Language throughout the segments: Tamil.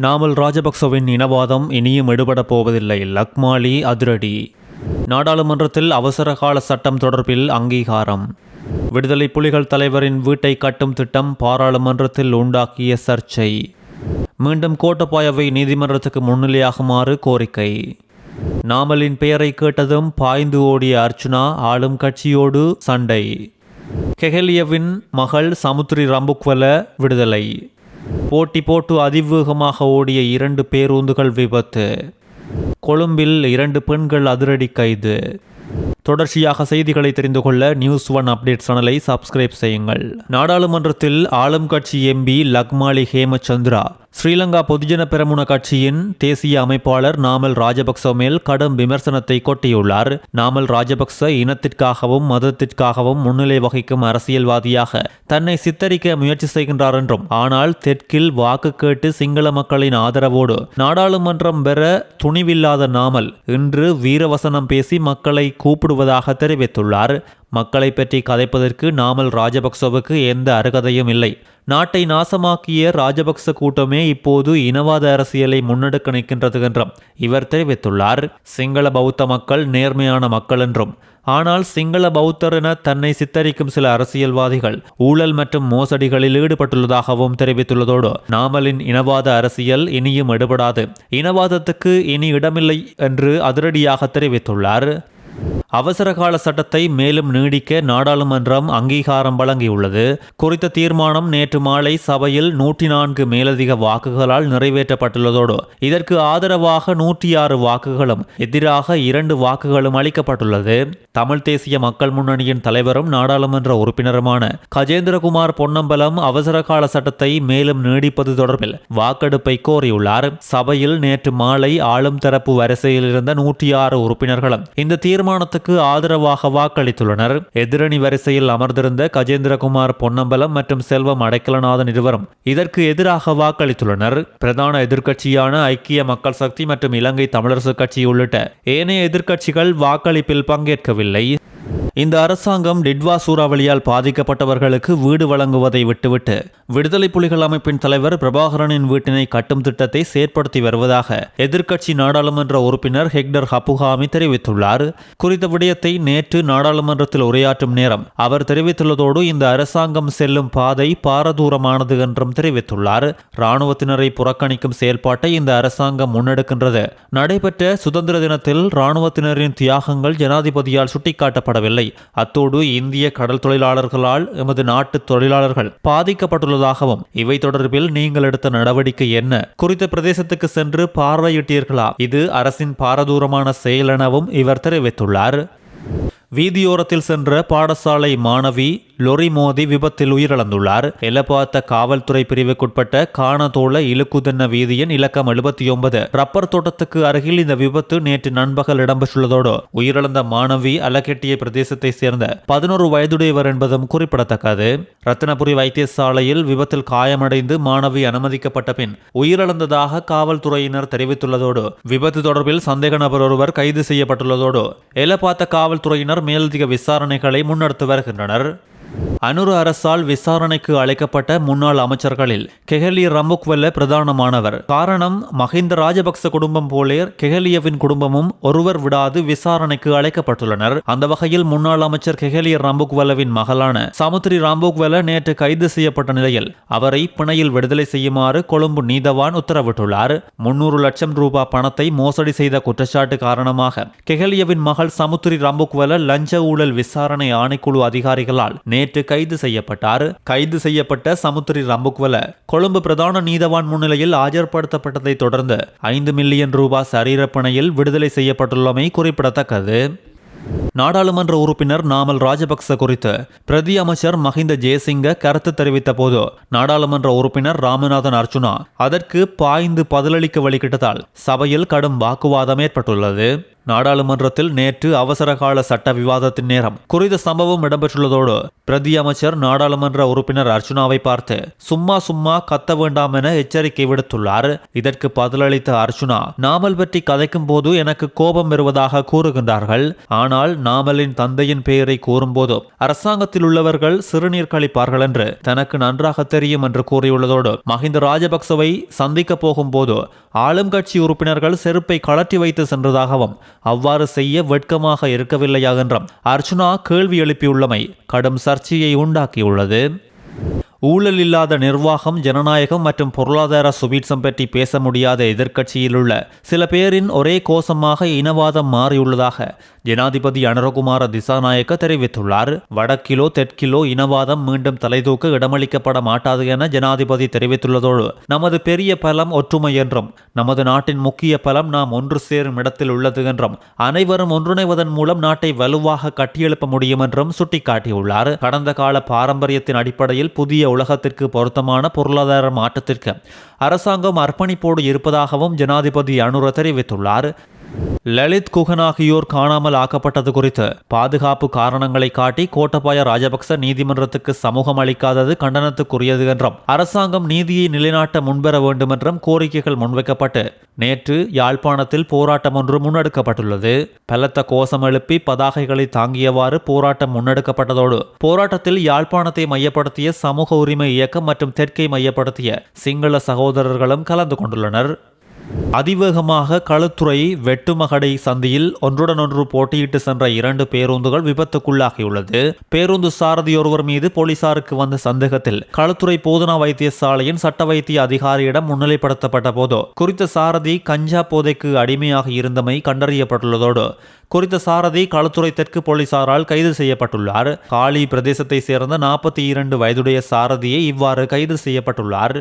நாமல் ராஜபக்சவின் இனவாதம் இனியும் எடுபடப் போவதில்லை. லக்மாலி அதிரடி. நாடாளுமன்றத்தில் அவசரகால சட்டம் தொடர்பில் அங்கீகாரம். விடுதலை புலிகள் தலைவரின் வீட்டை கட்டும் திட்டம் பாராளுமன்றத்தில் உண்டாக்கிய சர்ச்சை. மீண்டும் கோட்டபாயவை நீதிமன்றத்துக்கு முன்னிலையாகுமாறு கோரிக்கை. நாமலின் பெயரை கேட்டதும் பாய்ந்து ஓடிய அர்ச்சுனா ஆளும் கட்சியோடு சண்டை. கெஹலியவின் மகள் சமுத்ரி ரம்புக்வல விடுதலை. போட்டி போட்டு அதிவேகமாக ஓடிய 2 பேருந்துகள் விபத்து. கொழும்பில் 2 பெண்கள் அதிரடி கைது. தொடர்ச்சியாக செய்திகளை தெரிந்து கொள்ள நியூஸ்1 அப்டேட் சேனலை சப்ஸ்கிரைப் செய்யுங்கள். நாடாளுமன்றத்தில் ஆளும் கட்சி எம்பி லக்மாலி ஹேமச்சந்திரா ஸ்ரீலங்கா பொதுஜன பெரமுன கட்சியின் தேசிய அமைப்பாளர் நாமல் ராஜபக்ச மேல் கடும் விமர்சனத்தை கொட்டியுள்ளார். நாமல் ராஜபக்ச இனத்திற்காகவும் மதத்திற்காகவும் முன்னிலை வகிக்கும் அரசியல்வாதியாக தன்னை சித்தரிக்க முயற்சி செய்கின்றார் என்றும், ஆனால் தெற்கில் வாக்கு கேட்டு சிங்கள மக்களின் ஆதரவோடு நாடாளுமன்றம் பெற துணிவில்லாத நாமல் இன்று வீரவசனம் பேசி மக்களை கூப்பிடுவதாக தெரிவித்துள்ளார். மக்களை பற்றி கதைப்பதற்கு நாமல் ராஜபக்சவுக்கு எந்த அருகதையும் இல்லை. நாட்டை நாசமாக்கிய ராஜபக்ச கூட்டமே இப்போது இனவாத அரசியலை முன்னெடுக்க நிற்கின்றது என்றும் இவர் தெரிவித்துள்ளார். சிங்கள பௌத்த மக்கள் நேர்மையான மக்கள் என்றும், ஆனால் சிங்கள பௌத்தர் என தன்னை சித்தரிக்கும் சில அரசியல்வாதிகள் ஊழல் மற்றும் மோசடிகளில் ஈடுபட்டுள்ளதாகவும் தெரிவித்துள்ளதோடு, நாமலின் இனவாத அரசியல் இனியும் எடுபடாது, இனவாதத்துக்கு இனி இடமில்லை என்று அதிரடியாக தெரிவித்துள்ளார். அவசரகால சட்டத்தை மேலும் நீடிக்க நாடாளுமன்றம் அங்கீகாரம் வழங்கியுள்ளது. குறித்த தீர்மானம் நேற்று மாலை சபையில் 104 மேலதிக வாக்குகளால் நிறைவேற்றப்பட்டுள்ளதோடு, இதற்கு ஆதரவாக 106 வாக்குகளும் எதிராக 2 வாக்குகளும் அளிக்கப்பட்டுள்ளது. தமிழ் தேசிய மக்கள் முன்னணியின் தலைவரும் நாடாளுமன்ற உறுப்பினருமான கஜேந்திரகுமார் பொன்னம்பலம் அவசரகால சட்டத்தை மேலும் நீடிப்பது தொடர்பில் வாக்கெடுப்பை கோரியுள்ளார். சபையில் நேற்று மாலை ஆளும் தரப்பு வரிசையில் இருந்த 106 உறுப்பினர்களும் இந்த தீர்மானத்துக்கு ஆதரவாக வாக்களித்துள்ளனர். எதிரணி வரிசையில் அமர்ந்திருந்த கஜேந்திரகுமார் பொன்னம்பலம் மற்றும் செல்வம் அடைக்கலநாதன் இருவரும் இதற்கு எதிராக வாக்களித்துள்ளனர். பிரதான எதிர்க்கட்சியான ஐக்கிய மக்கள் சக்தி மற்றும் இலங்கை தமிழரசு கட்சி உள்ளிட்ட ஏனைய எதிர்க்கட்சிகள் வாக்களிப்பில் பங்கேற்கவில்லை. இந்த அரசாங்கம் டிட்வா சூறாவளியால் பாதிக்கப்பட்டவர்களுக்கு வீடு வழங்குவதை விட்டுவிட்டு விடுதலை புலிகள் அமைப்பின் தலைவர் பிரபாகரனின் வீட்டினை கட்டும் திட்டத்தை செயற்படுத்தி வருவதாக எதிர்க்கட்சி நாடாளுமன்ற உறுப்பினர் ஹெக்டர் ஹப்புகாமி தெரிவித்துள்ளார். குறித்த விடயத்தை நேற்று நாடாளுமன்றத்தில் உரையாற்றும் நேரம் அவர் தெரிவித்துள்ளதோடு, இந்த அரசாங்கம் செல்லும் பாதை பாரதூரமானது என்றும் தெரிவித்துள்ளார். இராணுவத்தினரை புறக்கணிக்கும் செயல்பாட்டை இந்த அரசாங்கம் முன்னெடுக்கின்றது. நடைபெற்ற சுதந்திர தினத்தில் இராணுவத்தினரின் தியாகங்கள் ஜனாதிபதியால் சுட்டிக்காட்டப்படவில்லை. அத்தோடு இந்திய கடல் தொழிலாளர்களால் எமது நாட்டு தொழிலாளர்கள் பாதிக்கப்பட்டுள்ளதாகவும், இவை தொடர்பில் நீங்கள் எடுத்த நடவடிக்கை என்ன? குறித்த பிரதேசத்துக்கு சென்று பார்வையிட்டீர்களா? இது அரசின் பாரதூரமான செயல் எனவும் இவர் தெரிவித்துள்ளார். வீதியோரத்தில் சென்ற பாடசாலை மாணவி லொரி மோதி விபத்தில் உயிரிழந்துள்ளார். எலப்பாத்த காவல்துறை பிரிவுக்குட்பட்ட காணதோள இலுக்குதென்ன வீதியின் இலக்கம் 79 ரப்பர் தோட்டத்துக்கு அருகில் இந்த விபத்து நேற்று நண்பகல் இடம்பெற்றுள்ளதோடு, உயிரிழந்த மாணவி அலகெட்டிய பிரதேசத்தை சேர்ந்த 11 வயதுடையவர் என்பதும் குறிப்பிடத்தக்கது. ரத்தினபுரி வைத்தியசாலையில் விபத்தில் காயமடைந்து மாணவி அனுமதிக்கப்பட்ட பின் உயிரிழந்ததாக காவல்துறையினர் தெரிவித்துள்ளதோடு, விபத்து தொடர்பில் சந்தேக நபர் ஒருவர் கைது செய்யப்பட்டுள்ளதோடு, எலப்பாத்த காவல்துறையினர் மேலதிக விசாரணைகளை முன்னெடுத்து வருகின்றனர். அனுர அரசால் விசாரணைக்கு அழைக்கப்பட்ட முன்னாள் அமைச்சர்களில் கெஹலிய ரம்புக்வெல்ல பிரதானமானவர். காரணம், மஹிந்த ராஜபக்ச குடும்பம் போலே கெஹலியவின் குடும்பமும் ஒருவர் விடாது விசாரணைக்கு அழைக்கப்பட்டுள்ளனர். அந்த வகையில் முன்னாள் அமைச்சர் கெஹலிய ரம்புக்வெல்லவின் மகளான சமுத்ரி ரம்புக்வெல்ல நேற்று கைது செய்யப்பட்ட நிலையில் அவரை பிணையில் விடுதலை செய்யுமாறு கொழும்பு நீதவான் உத்தரவிட்டுள்ளார். 300 லட்சம் ரூபாய் பணத்தை மோசடி செய்த குற்றச்சாட்டு காரணமாக கெஹலியவின் மகள் சமுத்ரி ரம்புக்வெல்ல லஞ்ச ஊழல் விசாரணை ஆணைக்குழு அதிகாரிகளால் நேற்று கைது செய்யப்பட்டார். கைது செய்யப்பட்ட சமுத்ரி ரம்புக்வெல்ல கொழும்பு பிரதான நீதவான் முன்னிலையில் ஆஜர்படுத்தப்பட்டதை தொடர்ந்து 5 மில்லியன் ரூபாய் சரீரப்பணையில் விடுதலை செய்யப்பட்டுள்ளமை குறிப்பிடத்தக்கது. நாடாளுமன்ற உறுப்பினர் நாமல் ராஜபக்ச குறித்து பிரதி அமைச்சர் மஹிந்த ஜெயசிங்க கருத்து தெரிவித்த போது, நாடாளுமன்ற உறுப்பினர் ராமநாதன் அர்ச்சுனா அதற்கு பாய்ந்து பதிலளிக்க வழிகிட்டதால் சபையில் கடும் வாக்குவாதம் ஏற்பட்டுள்ளது. நாடாளுமன்றத்தில் நேற்று அவசரகால சட்ட விவாதத்தின் நேரம் குறித்த சம்பவம் இடம்பெற்றுள்ளதோடு, பிரதி அமைச்சர் நாடாளுமன்ற உறுப்பினர் அர்ச்சுனாவை பார்த்து சும்மா கத்த வேண்டாம் என எச்சரிக்கை விடுத்துள்ளார். இதற்கு பதிலளித்த அர்ச்சுனா, நாமல் பற்றி கதைக்கும் போது எனக்கு கோபம் வருவதாக கூறுகின்றார்கள், ஆனால் நாமலின் தந்தையின் பெயரை கூறும்போது அரசாங்கத்தில் உள்ளவர்கள் சிறுநீர் கழிப்பார்கள் என்று தனக்கு நன்றாக தெரியும் என்று கூறியுள்ளதோடு மஹிந்த ராஜபக்சவை சந்திக்க போகும்போது ஆளும் கட்சி உறுப்பினர்கள் செருப்பை கழற்றி வைத்து சென்றதாகவும் அவ்வாறு செய்ய வெட்கமாக இருக்கவில்லையா என்றும் அர்ச்சுனா கேள்வி எழுப்பியுள்ளமை கடும் சர்ச்சையை உண்டாக்கியுள்ளது. ஊழல் இல்லாத நிர்வாகம், ஜனநாயகம் மற்றும் பொருளாதார சுபீட்சம் பற்றி பேச முடியாத எதிர்க்கட்சியில் உள்ள சில பேரின் ஒரே கோஷமாக இனவாதம் மாறியுள்ளதாக ஜனாதிபதி அனுரகுமார திசாநாயக்க தெரிவித்துள்ளார். வடக்கிலோ தெற்கிலோ இனவாதம் மீண்டும் தலைதூக்க இடமளிக்கப்பட மாட்டாது என ஜனாதிபதி தெரிவித்துள்ளதோடு நமது பெரிய பலம் ஒற்றுமை என்றும் நமது நாட்டின் முக்கிய பலம் நாம் ஒன்று சேரும் இடத்தில் உள்ளது என்றும் அனைவரும் ஒன்றிணைவதன் மூலம் நாட்டை வலுவாக கட்டியெழுப்ப முடியும் என்றும் சுட்டிக்காட்டியுள்ளார். கடந்த கால பாரம்பரியத்தின் அடிப்படையில் புதிய உலகத்திற்கு பொருத்தமான பொருளாதார மாற்றத்திற்கு அரசாங்கம் அர்ப்பணிப்போடு இருப்பதாகவும் ஜனாதிபதி அனுர தெரிவித்துள்ளார். லலித் குகன் ஆகியோர் காணாமல் ஆக்கப்பட்டது குறித்து பாதுகாப்பு காரணங்களை காட்டி கோட்டபாய ராஜபக்ச நீதிமன்றத்துக்கு சமூகம் அளிக்காதது கண்டனத்துக்குரியது என்றும் அரசாங்கம் நீதியை நிலைநாட்ட முன்வர வேண்டும் என்றும் கோரிக்கைகள் முன்வைக்கப்பட்டு நேற்று யாழ்ப்பாணத்தில் போராட்டம் ஒன்று முன்னெடுக்கப்பட்டுள்ளது. பலத்த கோஷம் எழுப்பி பதாகைகளை தாங்கியவாறு போராட்டம் முன்னெடுக்கப்பட்டதோடு போராட்டத்தில் யாழ்ப்பாணத்தை மையப்படுத்திய சமூக உரிமை இயக்கம் மற்றும் தெற்கை மையப்படுத்திய சிங்கள சகோதரர்களும் கலந்து கொண்டுள்ளனர். அதிவேகமாக களுத்துறை வெட்டுமகடை சந்தியில் ஒன்றுடன் ஒன்று போட்டியிட்டு சென்ற 2 பேருந்துகள் விபத்துக்குள்ளாகியுள்ளது. பேருந்து சாரதியொருவர் மீது போலீசாருக்கு வந்த சந்தேகத்தில் களுத்துறை போதனா வைத்தியசாலையின் சட்ட வைத்திய அதிகாரியிடம் முன்னிலைப்படுத்தப்பட்ட போது குறித்த சாரதி கஞ்சா போதைக்கு அடிமையாக இருந்தமை கண்டறியப்பட்டுள்ளதோடு குறித்த சாரதி களுத்துறை தெற்கு போலீசாரால் கைது செய்யப்பட்டுள்ளார். காலி பிரதேசத்தை சேர்ந்த 42 வயதுடைய சாரதியை இவ்வாறு கைது செய்யப்பட்டுள்ளார்.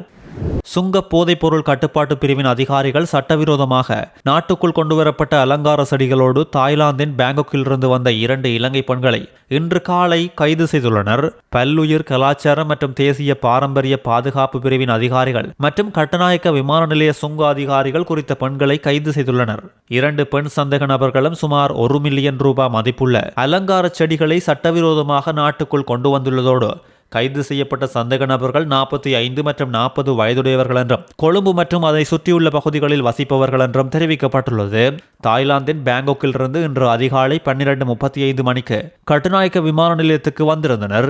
சுங்க போதைப் பொருள் கட்டுப்பாட்டு பிரிவின் அதிகாரிகள் சட்டவிரோதமாக நாட்டுக்குள் கொண்டுவரப்பட்ட அலங்கார செடிகளோடு தாய்லாந்தின் பேங்காக்கிலிருந்து வந்த 2 இலங்கை பெண்களை இன்று காலை கைது செய்துள்ளனர். பல்லுயிர் கலாச்சாரம் மற்றும் தேசிய பாரம்பரிய பாதுகாப்பு பிரிவின் அதிகாரிகள் மற்றும் கட்டநாயக்க விமான நிலைய சுங்க அதிகாரிகள் குறித்த பெண்களை கைது செய்துள்ளனர். 2 பெண் சந்தேக நபர்களும் சுமார் 1 மில்லியன் ரூபாய் மதிப்புள்ள அலங்கார செடிகளை சட்டவிரோதமாக நாட்டுக்குள் கொண்டு வந்துள்ளதோடு கைது செய்யப்பட்ட சந்தேக நபர்கள் 45 மற்றும் 40 வயதுடையவர்கள் என்றும் கொழும்பு மற்றும் அதை சுற்றியுள்ள பகுதிகளில் வசிப்பவர்கள் என்றும் தெரிவிக்கப்பட்டுள்ளது. தாய்லாந்தின் பேங்காக்கிலிருந்து இன்று அதிகாலை 12:35 மணிக்கு கட்டுநாயக்க விமான நிலையத்துக்கு வந்திருந்தனர்.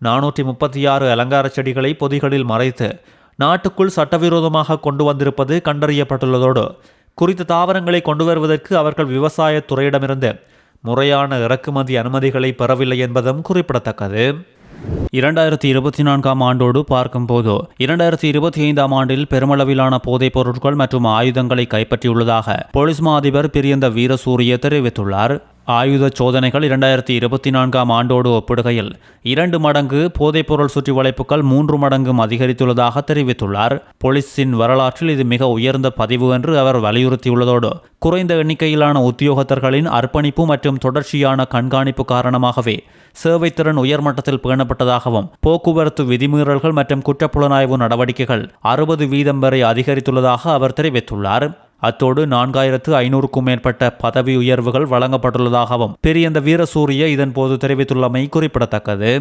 436 அலங்கார செடிகளை பொதிகளில் மறைத்து நாட்டுக்குள் சட்டவிரோதமாக கொண்டு வந்திருப்பது கண்டறியப்பட்டுள்ளதோடு குறித்த தாவரங்களை கொண்டு வருவதற்கு அவர்கள் விவசாய துறையிடமிருந்து முறையான இறக்குமதி அனுமதிகளை பெறவில்லை என்பதும் குறிப்பிடத்தக்கது. 2024 ஆண்டோடு பார்க்கும்போது 2025 ஆண்டில் பெருமளவிலான போதைப் பொருட்கள் மற்றும் ஆயுதங்களை கைப்பற்றியுள்ளதாக போலீஸ் மா அதிபர் பிரியந்த வீரசூரிய தெரிவித்துள்ளார். ஆயுத சோதனைகள் 2024 ஆண்டோடு ஒப்பிடுகையில் 2 மடங்கு போதைப்பொருள் சுற்றி வளைப்புகள் 3 மடங்கும் அதிகரித்துள்ளதாக தெரிவித்துள்ளார். போலீஸின் வரலாற்றில் இது மிக உயர்ந்த பதிவு என்று அவர் வலியுறுத்தியுள்ளதோடு குறைந்த எண்ணிக்கையிலான உத்தியோகத்தர்களின் அர்ப்பணிப்பு மற்றும் தொடர்ச்சியான கண்காணிப்பு காரணமாகவே சேவைத்திறன் உயர்மட்டத்தில் பேணப்பட்டதாகவும் போக்குவரத்து விதிமீறல்கள் மற்றும் குற்றப்புலனாய்வு நடவடிக்கைகள் 60% வரை அதிகரித்துள்ளதாக அவர் தெரிவித்துள்ளார். அத்தோடு 4500க்கும் மேற்பட்ட பதவி உயர்வுகள் வழங்கப்பட்டுள்ளதாகவும் பிரியந்த வீரசூரிய இதன்போது தெரிவித்துள்ளமை குறிப்பிடத்தக்கது.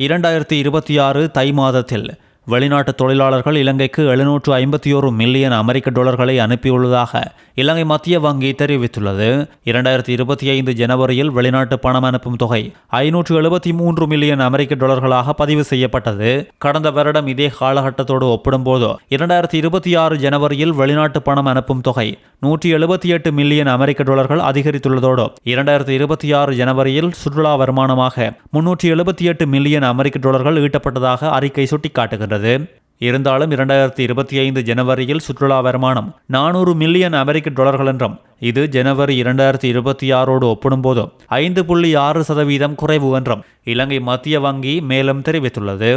2026 தை மாதத்தில் வெளிநாட்டு தொழிலாளர்கள் இலங்கைக்கு 751 மில்லியன் அமெரிக்க டாலர்களை அனுப்பியுள்ளதாக இலங்கை மத்திய வங்கி தெரிவித்துள்ளது. 2025 ஜனவரியில் வெளிநாட்டு பணம் அனுப்பும் தொகை 573 மில்லியன் அமெரிக்க டாலர்களாக பதிவு செய்யப்பட்டது. கடந்த வருடம் இதே காலகட்டத்தோடு ஒப்பிடும்போது 2026 ஜனவரியில் வெளிநாட்டு பணம் அனுப்பும் தொகை 178 மில்லியன் அமெரிக்க டாலர்கள் அதிகரித்துள்ளதோடு 2026 ஜனவரியில் சுற்றுலா வருமானமாக 378 மில்லியன் அமெரிக்க டாலர்கள் ஈட்டப்பட்டதாக அறிக்கை சுட்டிக்காட்டுகிறது. இருந்தாலும் 2025 ஜனவரியில் சுற்றுலா வருமானம் 400 மில்லியன் அமெரிக்க டாலர்கள் என்றும் இது ஜனவரி 2026 ஒப்பிடும்போது 5.6% குறைவு என்றும் இலங்கை மத்திய வங்கி மேலும் தெரிவித்துள்ளது.